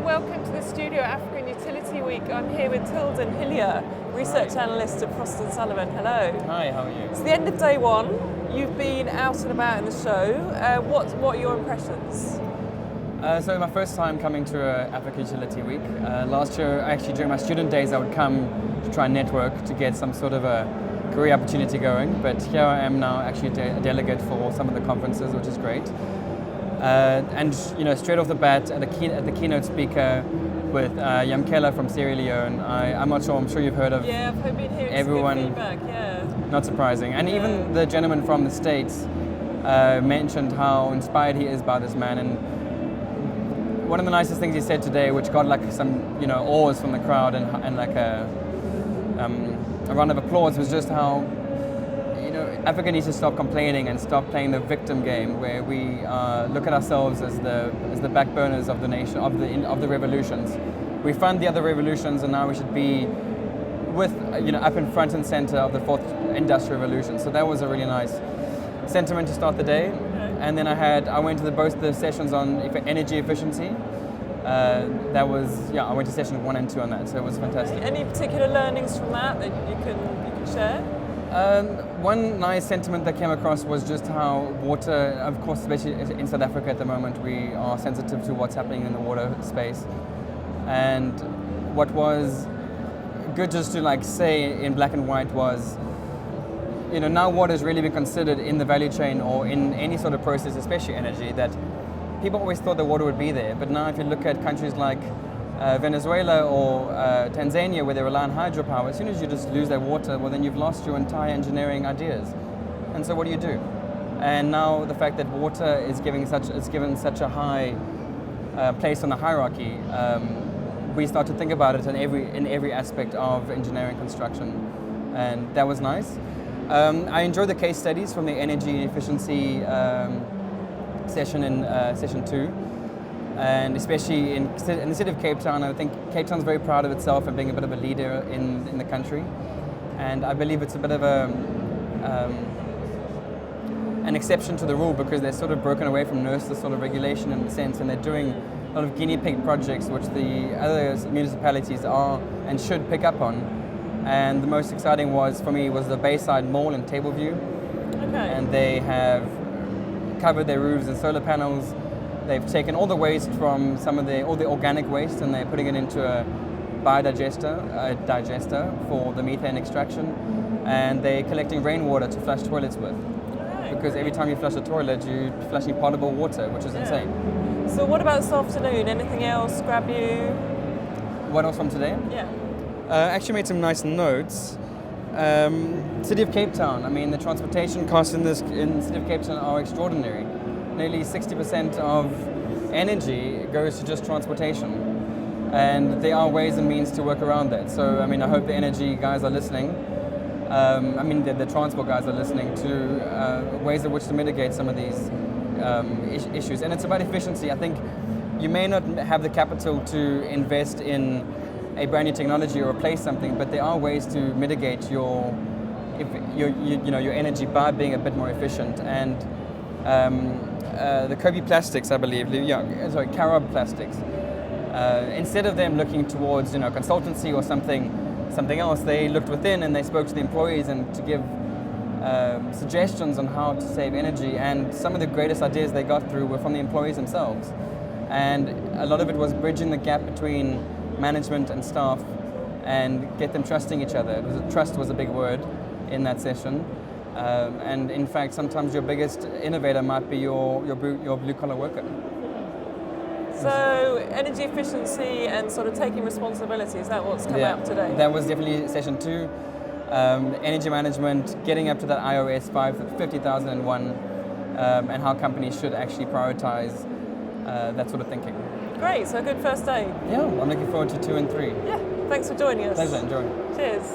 and welcome to the studio at African Utility Week. I'm here with Tilden, Hellyer, Research Analyst at Sullivan. Hello. Hi, how are you? It's the end of day one. You've been out and about in the show. What are your impressions? So my first time coming to African Utility Week. Last year, actually during my student days, I would come to try and network to get some sort of a career opportunity going. But here I am now actually a delegate for some of the conferences, which is great. And straight off the bat, the keynote speaker with Yamkela from Sierra Leone. I'm not sure. I'm sure you've heard of. Yeah, I've been hearing everyone. Some good feedback. Yeah. Not surprising. And even the gentleman from the States mentioned how inspired he is by this man. And one of the nicest things he said today, which got like some awes from the crowd and like a round of applause, was just how Africa needs to stop complaining and stop playing the victim game, where we look at ourselves as the backburners of the nation, of the revolutions. We fund the other revolutions, and now we should be up in front and center of the fourth industrial revolution. So that was a really nice sentiment to start the day. Okay. And then I went to both the sessions on energy efficiency. I went to session 1 and 2 on that, so it was fantastic. Any particular learnings from that you can share? One nice sentiment that came across was just how water, of course, especially in South Africa at the moment, we are sensitive to what's happening in the water space. And what was good just to say in black and white was, now water has really been considered in the value chain or in any sort of process, especially energy, that people always thought the water would be there. But now if you look at countries like Venezuela or Tanzania, where they rely on hydropower, as soon as you just lose that water, well then you've lost your entire engineering ideas. And so what do you do? And now the fact that water is given such a high place on the hierarchy, we start to think about it in every aspect of engineering construction, and that was nice. I enjoyed the case studies from the energy efficiency session in session 2. And especially in the city of Cape Town, I think Cape Town's very proud of itself and being a bit of a leader in the country. And I believe it's a bit of an exception to the rule, because they're sort of broken away from NERSA sort of regulation in a sense, and they're doing a lot of guinea pig projects, which the other municipalities are and should pick up on. And the most exciting for me was the Bayside Mall in Tableview. Okay. And they have covered their roofs in solar panels. They've taken all the waste from all the organic waste, and they're putting it into a digester for the methane extraction, and they're collecting rainwater to flush toilets with. Right. Because every time you flush a toilet, you're flushing potable water, which is insane. So what about this afternoon? Anything else grab you? What else from today? Yeah. Actually made some nice notes. City of Cape Town. I mean, the transportation costs in the City of Cape Town are extraordinary. Nearly 60% of energy goes to just transportation, and there are ways and means to work around that. So, I mean, I hope the energy guys are listening. The transport guys are listening to ways in which to mitigate some of these issues. And it's about efficiency. I think you may not have the capital to invest in a brand new technology or replace something, but there are ways to mitigate your energy by being a bit more efficient. And the Kobe Plastics, I believe, Carob Plastics. Instead of them looking towards consultancy or something else, they looked within and they spoke to the employees and to give suggestions on how to save energy. And some of the greatest ideas they got through were from the employees themselves. And a lot of it was bridging the gap between management and staff and get them trusting each other. Trust was a big word in that session. And in fact, sometimes your biggest innovator might be your blue-collar worker. So energy efficiency and sort of taking responsibility, is that what's come out today? That was definitely session 2. Energy management, getting up to that iOS 50001, and how companies should actually prioritize that sort of thinking. Great, so a good first day. Yeah, I'm looking forward to 2 and 3. Yeah, thanks for joining us. Pleasure, enjoy. Cheers.